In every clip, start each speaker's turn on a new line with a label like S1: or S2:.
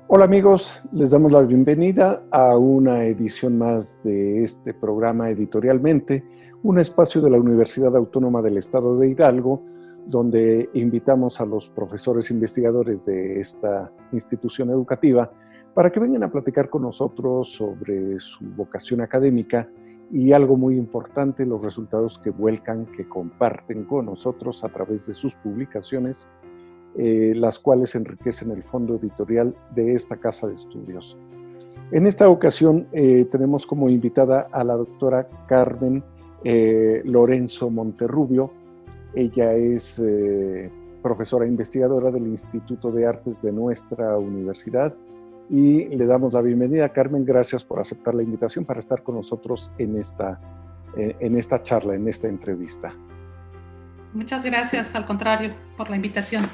S1: Hola amigos, les damos la bienvenida a una edición más de este programa Editorialmente, un espacio de la Universidad Autónoma del Estado de Hidalgo, donde invitamos a los profesores investigadores de esta institución educativa para que vengan a platicar con nosotros sobre su vocación académica y algo muy importante, los resultados que vuelcan, que comparten con nosotros a través de sus publicaciones, las cuales enriquecen el fondo editorial de esta casa de estudios. En esta ocasión tenemos como invitada a la doctora Carmen Lorenzo Monterrubio. Ella es profesora investigadora del Instituto de Artes de nuestra universidad y le damos la bienvenida. Carmen, gracias por aceptar la invitación para estar con nosotros en esta charla, en esta entrevista.
S2: Muchas gracias, al contrario, por la invitación.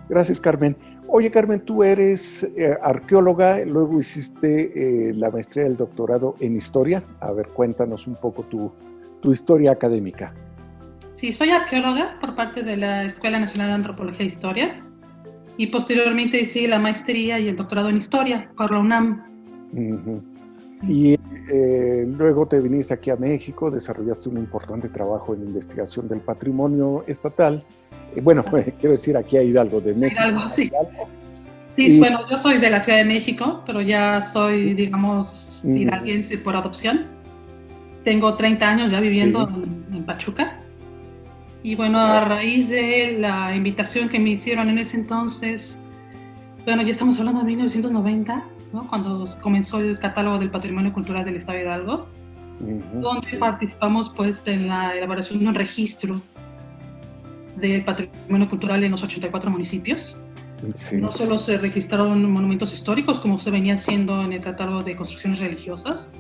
S1: Gracias, Carmen. Oye, Carmen, tú eres arqueóloga, luego hiciste la maestría y el doctorado en historia. A ver, cuéntanos un poco tu historia académica.
S2: Sí, soy arqueóloga por parte de la Escuela Nacional de Antropología e Historia y posteriormente hice la maestría y el doctorado en historia por la UNAM.
S1: Uh-huh. Sí. Y luego te viniste aquí a México, desarrollaste un importante trabajo en investigación del patrimonio estatal. Bueno, quiero decir aquí a Hidalgo, de México.
S2: Hidalgo, sí. Sí, bueno, yo soy de la Ciudad de México, pero ya soy, digamos, hidalguense por adopción. Tengo 30 años ya viviendo en Pachuca. Y bueno, a raíz de la invitación que me hicieron en ese entonces, bueno, ya estamos hablando de 1990, ¿no? Cuando comenzó el catálogo del patrimonio cultural del Estado de Hidalgo, donde participamos pues en la elaboración de un registro del patrimonio cultural en los 84 municipios. Sí. No solo se registraron monumentos históricos, como se venía haciendo en el catálogo de construcciones religiosas,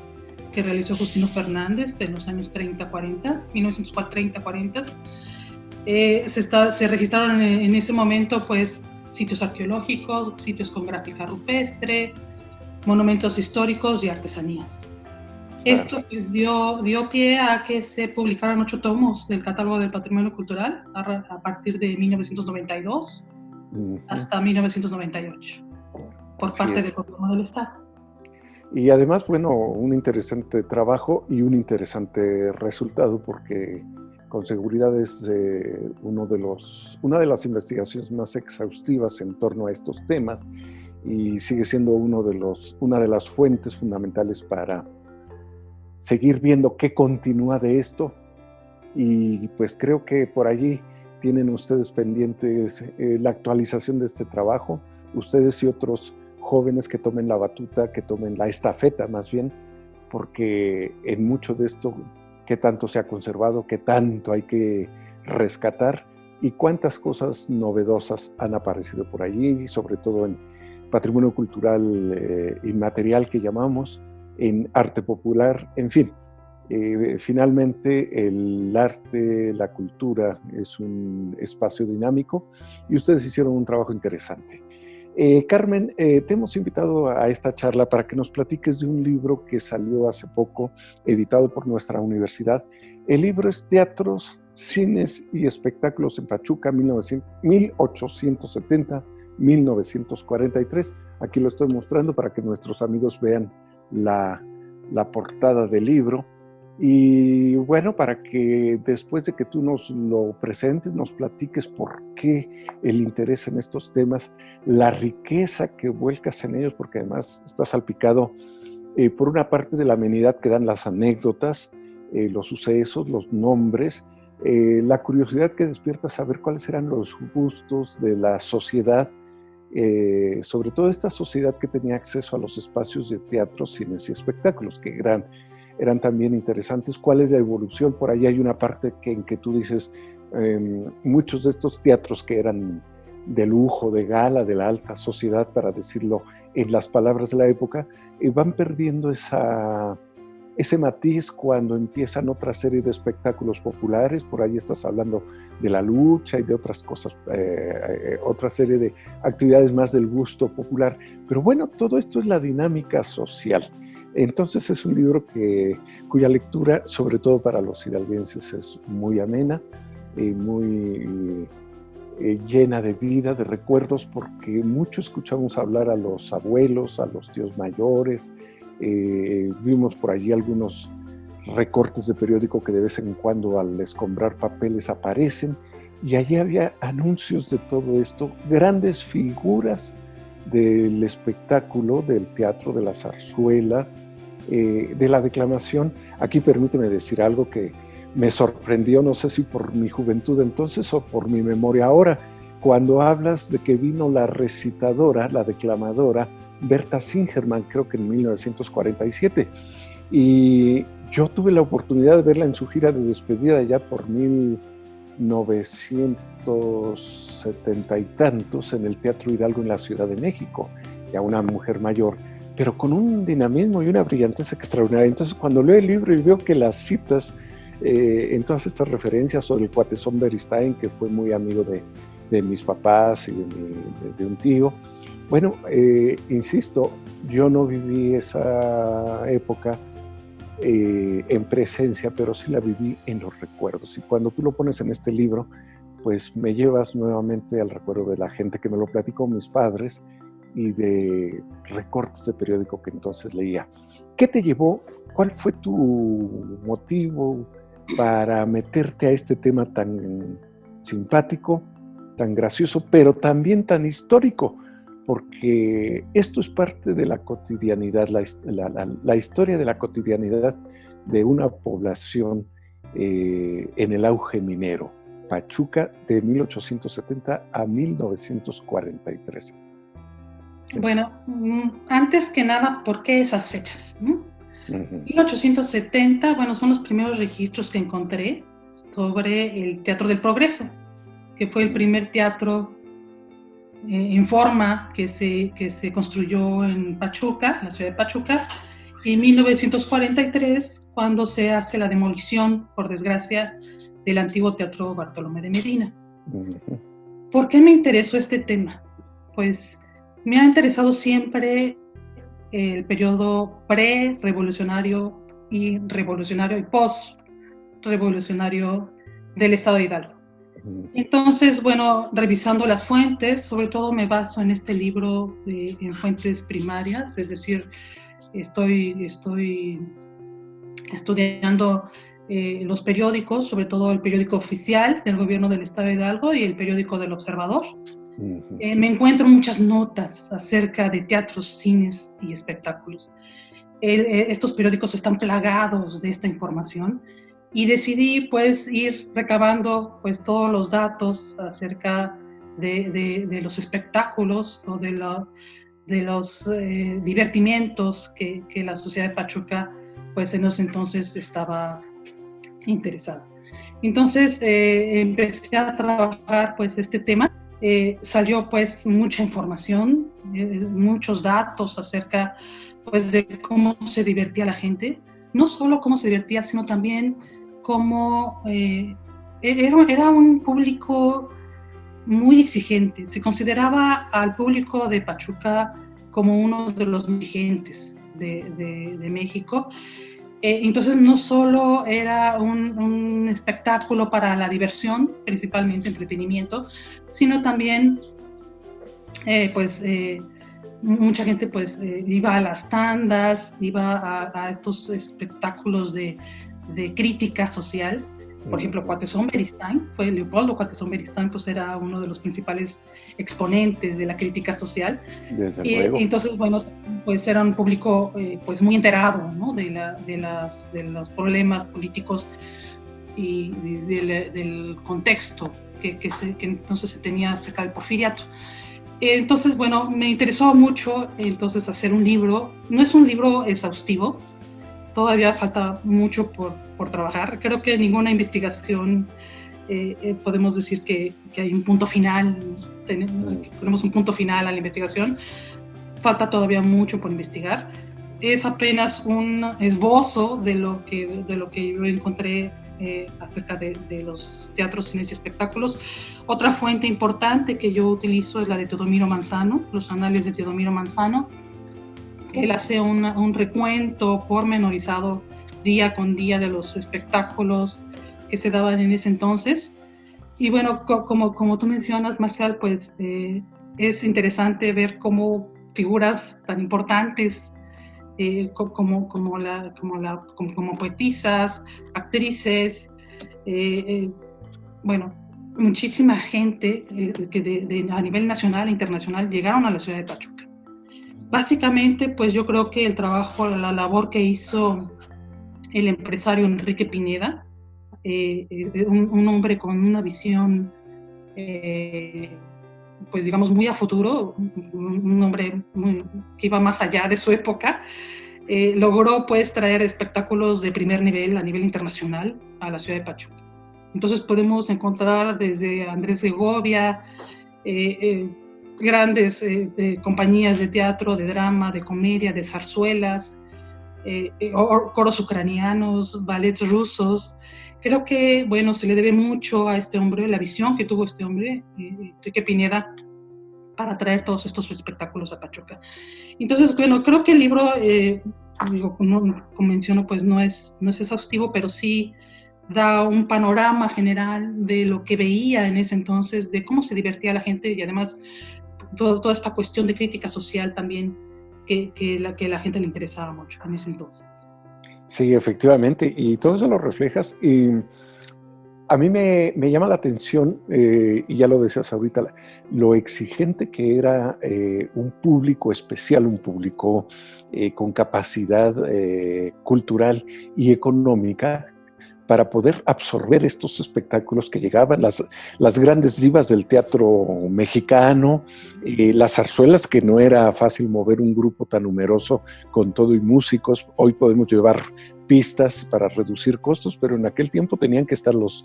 S2: que realizó Justino Fernández en los años 30-40, 1930-40. Se registraron en ese momento pues sitios arqueológicos, sitios con gráfica rupestre, monumentos históricos y artesanías. Esto pues, dio pie a que se publicaran 8 tomos del catálogo del patrimonio cultural a partir de 1992 hasta 1998 por parte del gobierno del Estado.
S1: Y además, bueno, un interesante trabajo y un interesante resultado, porque con seguridad es una de las investigaciones más exhaustivas en torno a estos temas y sigue siendo una de las fuentes fundamentales para seguir viendo qué continúa de esto. Y pues creo que por allí tienen ustedes pendientes la actualización de este trabajo, ustedes y otros jóvenes que tomen la batuta, que tomen la estafeta más bien, porque en mucho de esto, qué tanto se ha conservado, qué tanto hay que rescatar y cuántas cosas novedosas han aparecido por allí, sobre todo en patrimonio cultural inmaterial que llamamos, en arte popular, en fin. Finalmente, el arte, la cultura es un espacio dinámico y ustedes hicieron un trabajo interesante. Carmen, te hemos invitado a esta charla para que nos platiques de un libro que salió hace poco, editado por nuestra universidad. El libro es Teatros, Cines y Espectáculos en Pachuca, 1870-1943. Aquí lo estoy mostrando para que nuestros amigos vean la portada del libro. Y bueno, para que después de que tú nos lo presentes, nos platiques por qué el interés en estos temas, la riqueza que vuelcas en ellos, porque además está salpicado por una parte de la amenidad que dan las anécdotas, los sucesos, los nombres, la curiosidad que despierta saber cuáles eran los gustos de la sociedad, sobre todo esta sociedad que tenía acceso a los espacios de teatro, cines y espectáculos, que eran también interesantes. ¿Cuál es la evolución? Por ahí hay una parte en que tú dices, muchos de estos teatros que eran de lujo, de gala, de la alta sociedad, para decirlo en las palabras de la época, van perdiendo ese matiz cuando empiezan otra serie de espectáculos populares. Por ahí estás hablando de la lucha y de otras cosas, otra serie de actividades más del gusto popular. Pero bueno, todo esto es la dinámica social. Entonces es un libro cuya lectura, sobre todo para los hidalguenses, es muy amena, muy llena de vida, de recuerdos, porque mucho escuchamos hablar a los abuelos, a los tíos mayores, vimos por allí algunos recortes de periódico que de vez en cuando al escombrar papeles aparecen, y allí había anuncios de todo esto, grandes figuras del espectáculo, del teatro, de la zarzuela, de la declamación. Aquí permíteme decir algo que me sorprendió, no sé si por mi juventud entonces o por mi memoria ahora, cuando hablas de que vino la recitadora, la declamadora, Berta Singerman, creo que en 1947, y yo tuve la oportunidad de verla en su gira de despedida ya por 1970 y tantos en el Teatro Hidalgo en la Ciudad de México, ya una mujer mayor, pero con un dinamismo y una brillantez extraordinaria. Entonces, cuando leo el libro y veo que las citas en todas estas referencias sobre el Cuatzón Beristain, que fue muy amigo de mis papás y de un tío, bueno, insisto, yo no viví esa época en presencia, pero sí la viví en los recuerdos. Y cuando tú lo pones en este libro, pues me llevas nuevamente al recuerdo de la gente que me lo platicó, mis padres, y de recortes de periódico que entonces leía. ¿Qué te llevó? ¿Cuál fue tu motivo para meterte a este tema tan simpático, tan gracioso, pero también tan histórico? Porque esto es parte de la cotidianidad, la historia de la cotidianidad de una población en el auge minero, Pachuca, de 1870 a 1943.
S2: Sí. Bueno, antes que nada, ¿por qué esas fechas? 1870, bueno, son los primeros registros que encontré sobre el Teatro del Progreso, que fue el primer teatro en forma que se construyó en Pachuca, la ciudad de Pachuca, en 1943, cuando se hace la demolición, por desgracia, del antiguo Teatro Bartolomé de Medina. ¿Por qué me interesó este tema? Pues me ha interesado siempre el periodo pre-revolucionario y revolucionario y post-revolucionario del estado de Hidalgo. Entonces, bueno, revisando las fuentes, sobre todo me baso en este libro en fuentes primarias, es decir, estoy estudiando los periódicos, sobre todo el periódico oficial del gobierno del estado de Hidalgo y el periódico del Observador. Me encuentro muchas notas acerca de teatros, cines y espectáculos. Estos periódicos están plagados de esta información y decidí pues ir recabando pues todos los datos acerca de los espectáculos o de los divertimientos que la sociedad de Pachuca pues en ese entonces estaba interesada. Entonces empecé a trabajar pues este tema. Salió pues mucha información, muchos datos acerca pues de cómo se divertía la gente, no solo cómo se divertía, sino también cómo era un público muy exigente. Se consideraba al público de Pachuca como uno de los exigentes de México. Entonces no solo era un espectáculo para la diversión, principalmente entretenimiento, sino también mucha gente pues iba a las tandas, iba a estos espectáculos de crítica social. Por ejemplo, Cuatzón Beristain, Leopoldo Cuatzón Beristain, pues era uno de los principales exponentes de la crítica social.
S1: Desde luego.
S2: Entonces, bueno, pues era un público pues muy enterado, ¿no? de los problemas políticos y del contexto que entonces se tenía acerca del porfiriato. Entonces, bueno, me interesó mucho entonces hacer un libro. No es un libro exhaustivo, todavía falta mucho por trabajar. Creo que ninguna investigación podemos decir que hay un punto final, ponemos un punto final a la investigación. Falta todavía mucho por investigar. Es apenas un esbozo de lo que yo encontré acerca de los teatros, cines y espectáculos. Otra fuente importante que yo utilizo es la de Teodomiro Manzano, los anales de Teodomiro Manzano. Él hace un recuento pormenorizado día con día de los espectáculos que se daban en ese entonces. Y bueno, como tú mencionas, Marcial, pues es interesante ver cómo figuras tan importantes como poetisas, actrices, bueno, muchísima gente que a nivel nacional e internacional llegaron a la ciudad de Pachuca. Básicamente, pues yo creo que el trabajo, la labor que hizo el empresario Enrique Pineda, un hombre con una visión, pues digamos, muy a futuro, un hombre que iba más allá de su época, logró pues traer espectáculos de primer nivel a nivel internacional a la ciudad de Pachuca. Entonces podemos encontrar desde Andrés Segovia, grandes compañías de teatro, de drama, de comedia, de zarzuelas, coros ucranianos, ballets rusos. Creo que, bueno, se le debe mucho a este hombre, la visión que tuvo este hombre, Enrique Pineda, para traer todos estos espectáculos a Pachuca. Entonces, bueno, creo que el libro, digo, como menciono, pues no es exhaustivo, pero sí da un panorama general de lo que veía en ese entonces, de cómo se divertía la gente y además toda esta cuestión de crítica social también que la gente le interesaba mucho en ese entonces.
S1: Sí, efectivamente, y todo eso lo reflejas. Y a mí me llama la atención, y ya lo decías ahorita, lo exigente que era un público especial, un público con capacidad cultural y económica para poder absorber estos espectáculos que llegaban, las grandes divas del teatro mexicano, las zarzuelas, que no era fácil mover un grupo tan numeroso con todo y músicos. Hoy podemos llevar pistas para reducir costos, pero en aquel tiempo tenían que estar los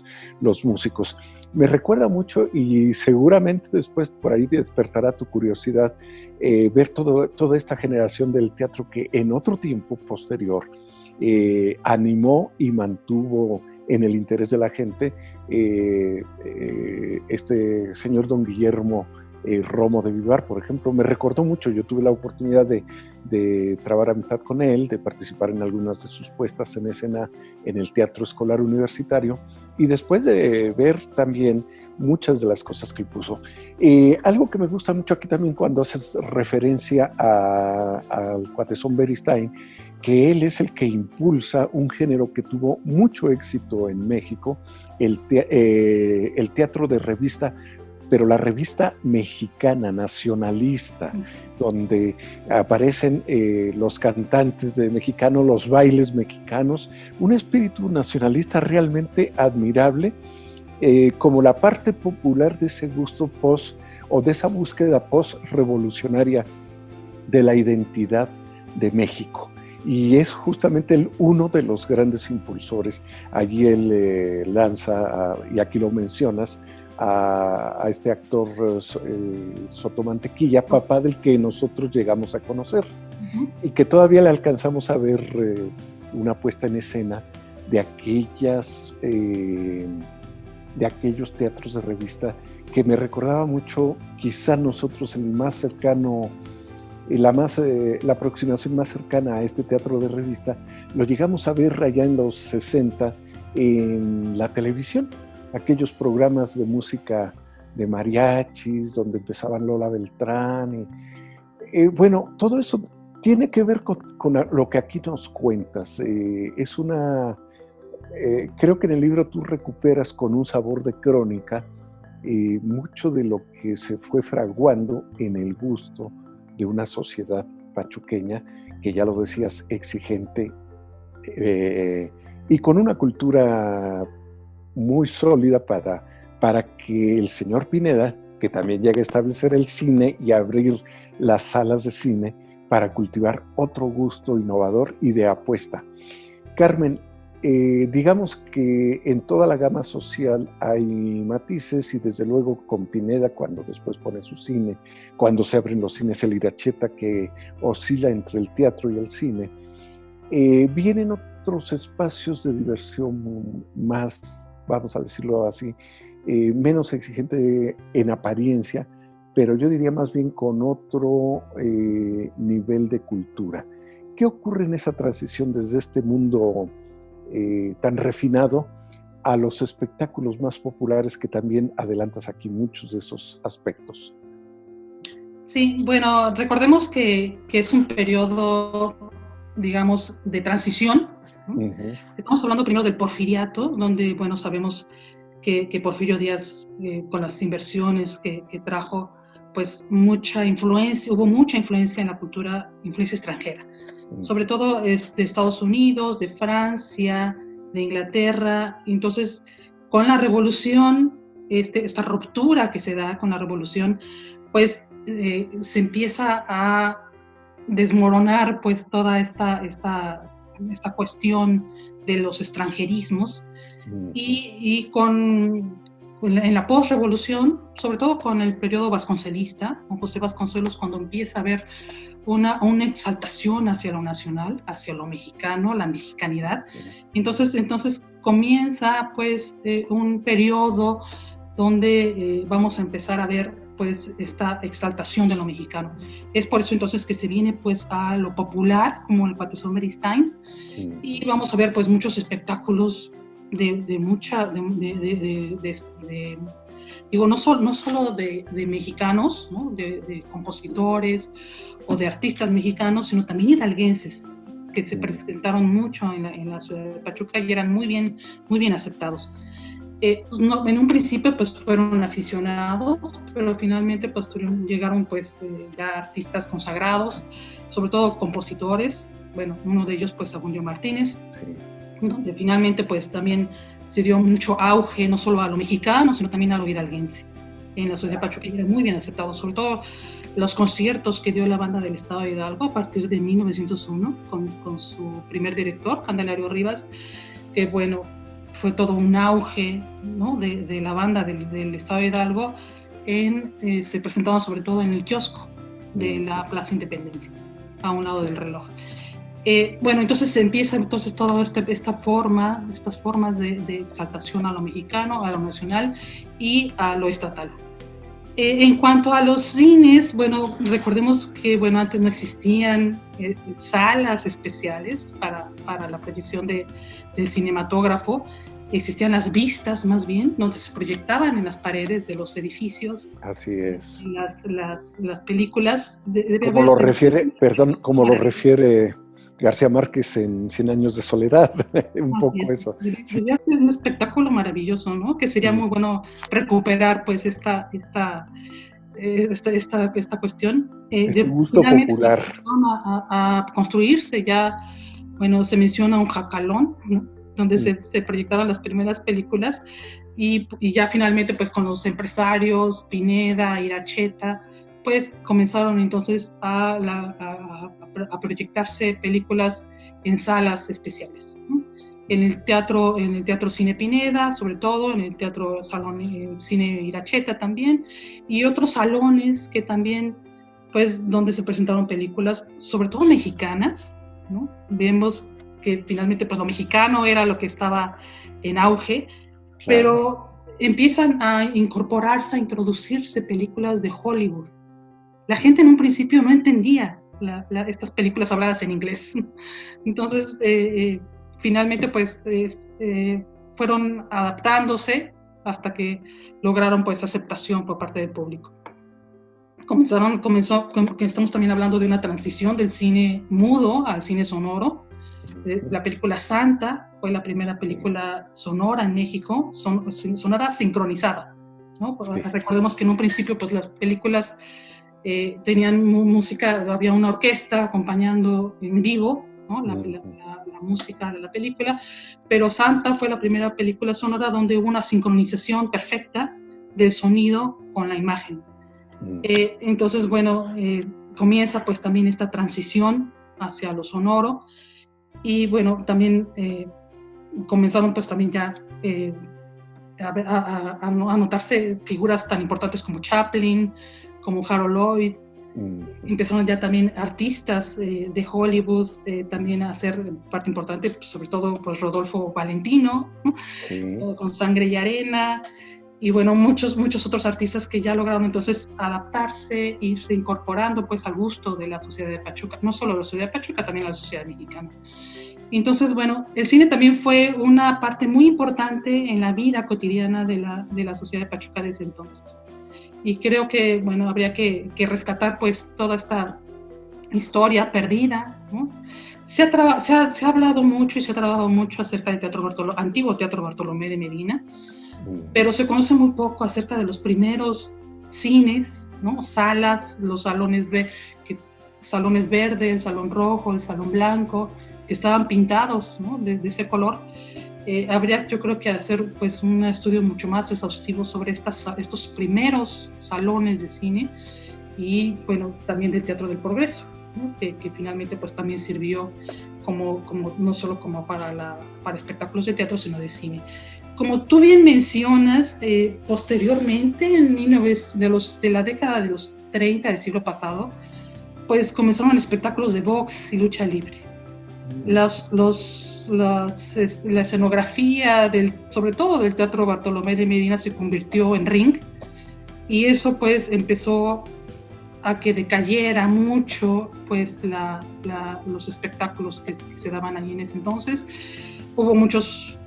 S1: músicos. Me recuerda mucho, y seguramente después por ahí despertará tu curiosidad, ver toda esta generación del teatro que en otro tiempo posterior animó y mantuvo en el interés de la gente este señor don Guillermo Romo de Vivar, por ejemplo. Me recordó mucho. Yo tuve la oportunidad de trabar amistad con él, de participar en algunas de sus puestas en escena en el Teatro Escolar Universitario, y después de ver también muchas de las cosas que puso. Algo que me gusta mucho aquí también cuando haces referencia al Cuatezón Beristain, que él es el que impulsa un género que tuvo mucho éxito en México, el teatro de revista, pero la revista mexicana, nacionalista, donde aparecen los cantantes de mexicano, los bailes mexicanos, un espíritu nacionalista realmente admirable, como la parte popular de ese gusto post, o de esa búsqueda post-revolucionaria de la identidad de México. Y es justamente uno de los grandes impulsores. Allí él lanza, y aquí lo mencionas, a este actor Sotomantequilla, papá del que nosotros llegamos a conocer, y que todavía le alcanzamos a ver una puesta en escena de aquellos teatros de revista que me recordaba mucho, quizá nosotros el más cercano, la aproximación más cercana a este teatro de revista, lo llegamos a ver allá en los 60 en la televisión, aquellos programas de música de mariachis, donde empezaban Lola Beltrán. Bueno, todo eso tiene que ver con lo que aquí nos cuentas. Creo que en el libro tú recuperas con un sabor de crónica mucho de lo que se fue fraguando en el gusto de una sociedad pachuqueña, que ya lo decías, exigente, y con una cultura muy sólida para que el señor Pineda, que también llegue a establecer el cine y abrir las salas de cine para cultivar otro gusto innovador y de apuesta. Carmen, digamos que en toda la gama social hay matices, y desde luego con Pineda, cuando después pone su cine, cuando se abren los cines El Iracheta, que oscila entre el teatro y el cine, vienen otros espacios de diversión más, vamos a decirlo así, menos exigente en apariencia, pero yo diría más bien con otro nivel de cultura. ¿Qué ocurre en esa transición desde este mundo tan refinado a los espectáculos más populares, que también adelantas aquí muchos de esos aspectos.
S2: Sí, bueno, recordemos que es un periodo, digamos, de transición, ¿no?
S1: Uh-huh.
S2: Estamos hablando primero del Porfiriato, donde, bueno, sabemos que Porfirio Díaz, con las inversiones que trajo, pues hubo mucha influencia en la cultura, influencia extranjera, sobre todo de Estados Unidos, de Francia, de Inglaterra. Entonces, con la revolución, esta ruptura que se da con la revolución, pues se empieza a desmoronar pues toda esta cuestión de los extranjerismos, y en la posrevolución, sobre todo con el periodo vasconcelista, con José Vasconcelos, cuando empieza a haber una exaltación hacia lo nacional, hacia lo mexicano, la mexicanidad. Entonces comienza pues un periodo donde vamos a empezar a ver pues esta exaltación de lo mexicano. Es por eso entonces que se viene pues a lo popular, como el Cuate Sommeristain, y vamos a ver pues muchos espectáculos digo, no solo de mexicanos, ¿no? de compositores o de artistas mexicanos, sino también hidalguenses, que se presentaron mucho en la ciudad de Pachuca y eran muy bien aceptados. En un principio pues fueron aficionados, pero finalmente pues llegaron pues ya artistas consagrados, sobre todo compositores. Bueno, uno de ellos pues Abundio Martínez, donde finalmente pues también se dio mucho auge no solo a lo mexicano, sino también a lo hidalguense. En la ciudad de Pachuca era muy bien aceptado, sobre todo los conciertos que dio la banda del Estado de Hidalgo a partir de 1901 con su primer director, Candelario Rivas, que bueno, fue todo un auge, ¿no? de la banda del Estado de Hidalgo. Se presentaban sobre todo en el kiosco de la Plaza Independencia, a un lado del reloj. Bueno, entonces se empieza toda estas formas de exaltación a lo mexicano, a lo nacional y a lo estatal. En cuanto a los cines, bueno, recordemos que bueno, antes no existían salas especiales para la proyección del cinematógrafo. Existían las vistas, más bien, donde se proyectaban en las paredes de los edificios.
S1: Así es.
S2: Las películas.
S1: Como lo refiere García Márquez en 100 años de soledad, un poco eso.
S2: Sería un espectáculo maravilloso, ¿no? Que sería muy bueno recuperar, pues, esta cuestión.
S1: Gusto popular.
S2: A construirse ya, bueno, se menciona un jacalón, ¿no? Donde se proyectaban las primeras películas, y ya finalmente, pues, con los empresarios, Pineda, Iracheta, pues comenzaron entonces a proyectarse películas en salas especiales, ¿no? En el teatro Cine Pineda, sobre todo, en el teatro Cine Iracheta también, y otros salones que también, pues, donde se presentaron películas, sobre todo mexicanas, ¿no? Vemos que finalmente, pues, lo mexicano era lo que estaba en auge, claro. Pero empiezan a incorporarse, a introducirse películas de Hollywood. La gente en un principio no entendía estas películas habladas en inglés. Entonces, finalmente, pues, fueron adaptándose hasta que lograron, pues, aceptación por parte del público. Estamos también hablando de una transición del cine mudo al cine sonoro. La película Santa fue la primera película sonora en México, sonora sincronizada, ¿no? Sí. Recordemos que en un principio, pues, las películas tenían música, había una orquesta acompañando en vivo, ¿no? la música de la película, pero Santa fue la primera película sonora donde hubo una sincronización perfecta del sonido con la imagen. Entonces, bueno, comienza pues también esta transición hacia lo sonoro, y bueno, también comenzaron pues también ya a notarse figuras tan importantes como Chaplin, como Harold Lloyd. Empezaron ya también artistas de Hollywood también a ser parte importante, pues, sobre todo pues Rodolfo Valentino, ¿no? Con Sangre y Arena, y bueno, muchos otros artistas que ya lograron entonces adaptarse, irse incorporando pues al gusto de la sociedad de Pachuca, no solo la sociedad de Pachuca, también la sociedad mexicana. Entonces, bueno, el cine también fue una parte muy importante en la vida cotidiana de la sociedad de Pachuca desde entonces. Y creo que, bueno, habría que rescatar pues toda esta historia perdida, ¿no? Se ha hablado mucho y se ha trabajado mucho acerca del antiguo Teatro Bartolomé de Medina, pero se conoce muy poco acerca de los primeros cines, ¿no? Salas, los salones verdes, el salón rojo, el salón blanco, que estaban pintados, ¿no? de ese color. Habría, yo creo, que hacer pues un estudio mucho más exhaustivo sobre estos primeros salones de cine y, bueno, también del Teatro del Progreso, ¿no? que finalmente pues también sirvió como no solo como para espectáculos de teatro, sino de cine. Como tú bien mencionas, posteriormente, de la década de los 30 del siglo pasado, pues comenzaron espectáculos de box y lucha libre. La escenografía, sobre todo del Teatro Bartolomé de Medina, se convirtió en ring, y eso pues empezó a que decayera mucho pues los espectáculos que se daban ahí en ese entonces. Hubo muchos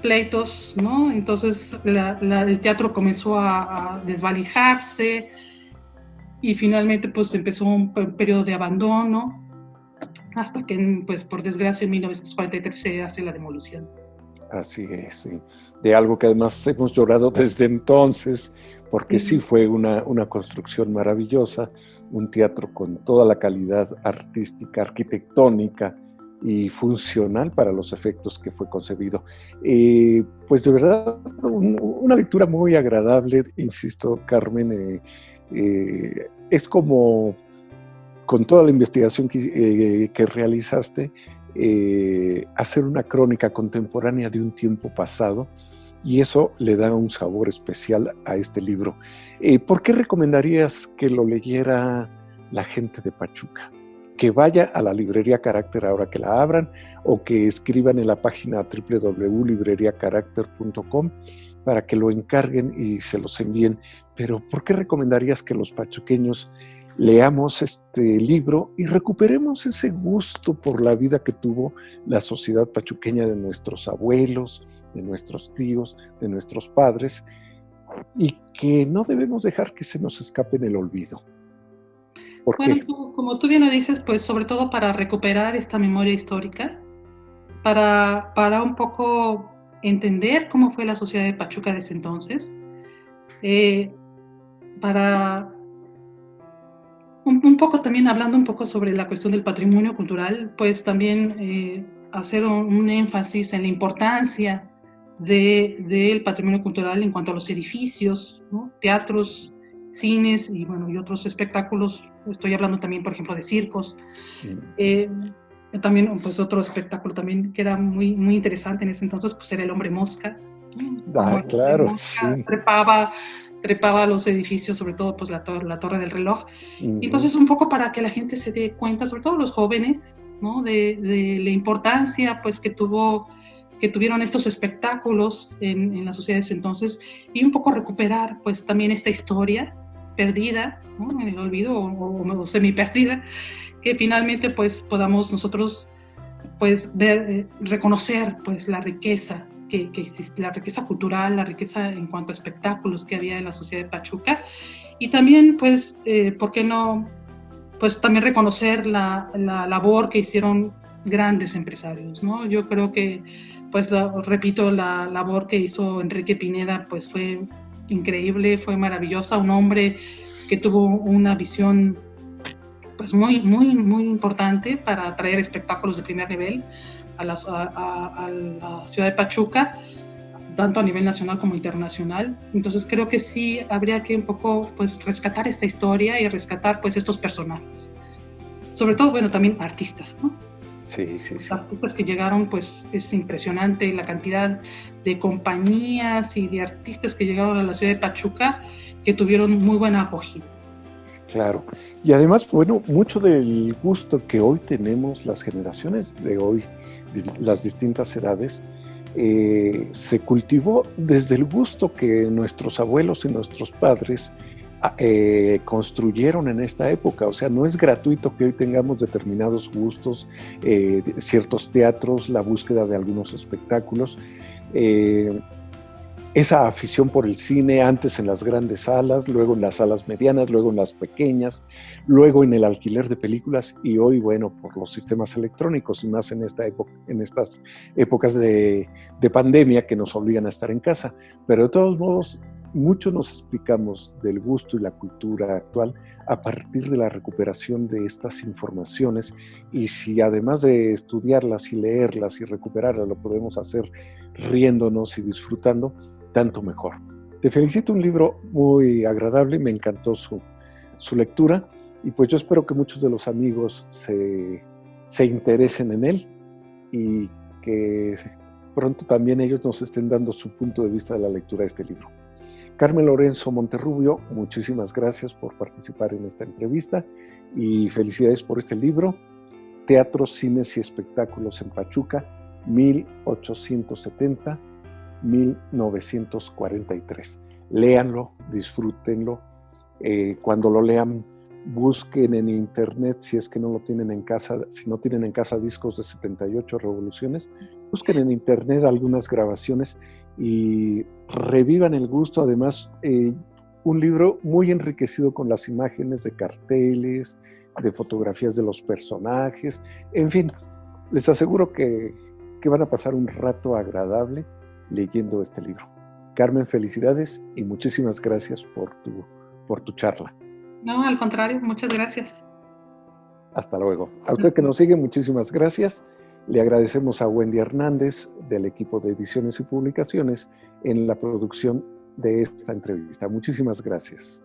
S2: pleitos, ¿no? Entonces el teatro comenzó a desvalijarse y finalmente pues empezó un periodo de abandono hasta que, pues por desgracia, en 1943 se hace la demolición.
S1: Así es, sí. De algo que además hemos llorado desde entonces, porque sí fue una construcción maravillosa, un teatro con toda la calidad artística, arquitectónica y funcional para los efectos que fue concebido. Pues de verdad, una lectura muy agradable, insisto, Carmen, es como, con toda la investigación que realizaste, hacer una crónica contemporánea de un tiempo pasado, y eso le da un sabor especial a este libro. ¿Por qué recomendarías que lo leyera la gente de Pachuca? Que vaya a la librería Carácter ahora que la abran, o que escriban en la página www.libreriacarácter.com para que lo encarguen y se los envíen. Pero ¿por qué recomendarías que los pachuqueños leamos este libro y recuperemos ese gusto por la vida que tuvo la sociedad pachuqueña de nuestros abuelos, de nuestros tíos, de nuestros padres, y que no debemos dejar que se nos escape en el olvido?
S2: Bueno, como tú bien lo dices, pues sobre todo para recuperar esta memoria histórica, para un poco entender cómo fue la sociedad de Pachuca desde entonces, para un poco también hablando un poco sobre la cuestión del patrimonio cultural, pues también hacer un énfasis en la importancia del patrimonio cultural en cuanto a los edificios, ¿no? Teatros, cines y, bueno, y otros espectáculos. Estoy hablando también, por ejemplo, de circos. También, pues otro espectáculo también que era muy, muy interesante en ese entonces, pues era el hombre mosca.
S1: Claro,
S2: mosca, sí. Trepaba a los edificios, sobre todo pues la torre del reloj. Entonces, un poco para que la gente se dé cuenta, sobre todo los jóvenes, ¿no? de la importancia pues que tuvieron estos espectáculos en las sociedades entonces, y un poco recuperar pues también esta historia perdida, ¿no? En el olvido o semi perdida, que finalmente pues podamos nosotros pues ver, reconocer pues la riqueza que existe, la riqueza cultural, la riqueza en cuanto a espectáculos que había en la sociedad de Pachuca, y también pues ¿por qué no? Pues también reconocer la labor que hicieron grandes empresarios, ¿no? Yo creo que, pues repito, la labor que hizo Enrique Pineda pues fue increíble, fue maravillosa, un hombre que tuvo una visión pues muy, muy, muy importante para traer espectáculos de primer nivel a la ciudad de Pachuca, tanto a nivel nacional como internacional. Entonces creo que sí habría que un poco pues rescatar esta historia y rescatar pues estos personajes. Sobre todo, bueno, también artistas, ¿no?
S1: Sí.
S2: Los artistas que llegaron, pues es impresionante la cantidad de compañías y de artistas que llegaron a la ciudad de Pachuca que tuvieron muy buena acogida.
S1: Claro. Y además, bueno, mucho del gusto que hoy tenemos las generaciones de hoy, las distintas edades, se cultivó desde el gusto que nuestros abuelos y nuestros padres construyeron en esta época. O sea, no es gratuito que hoy tengamos determinados gustos, ciertos teatros, la búsqueda de algunos espectáculos, esa afición por el cine, antes en las grandes salas, luego en las salas medianas, luego en las pequeñas, luego en el alquiler de películas y hoy, bueno, por los sistemas electrónicos y más en esta época, en estas épocas de pandemia que nos obligan a estar en casa. Pero de todos modos, mucho nos explicamos del gusto y la cultura actual a partir de la recuperación de estas informaciones, y si además de estudiarlas y leerlas y recuperarlas lo podemos hacer riéndonos y disfrutando, tanto mejor. Te felicito, un libro muy agradable, me encantó su lectura, y pues yo espero que muchos de los amigos se interesen en él y que pronto también ellos nos estén dando su punto de vista de la lectura de este libro. Carmen Lorenzo Monterrubio, muchísimas gracias por participar en esta entrevista y felicidades por este libro, Teatros, Cines y Espectáculos en Pachuca, 1870-1943. Léanlo, disfrútenlo. Cuando lo lean, busquen en internet, si es que no lo tienen en casa, si no tienen en casa discos de 78 revoluciones, busquen en internet algunas grabaciones y revivan el gusto. Además, un libro muy enriquecido con las imágenes de carteles, de fotografías de los personajes, en fin, les aseguro que van a pasar un rato agradable leyendo este libro. Carmen, felicidades y muchísimas gracias por tu charla.
S2: No, al contrario, muchas gracias.
S1: Hasta luego. A usted que nos sigue, muchísimas gracias. Le agradecemos a Wendy Hernández del equipo de ediciones y publicaciones en la producción de esta entrevista. Muchísimas gracias.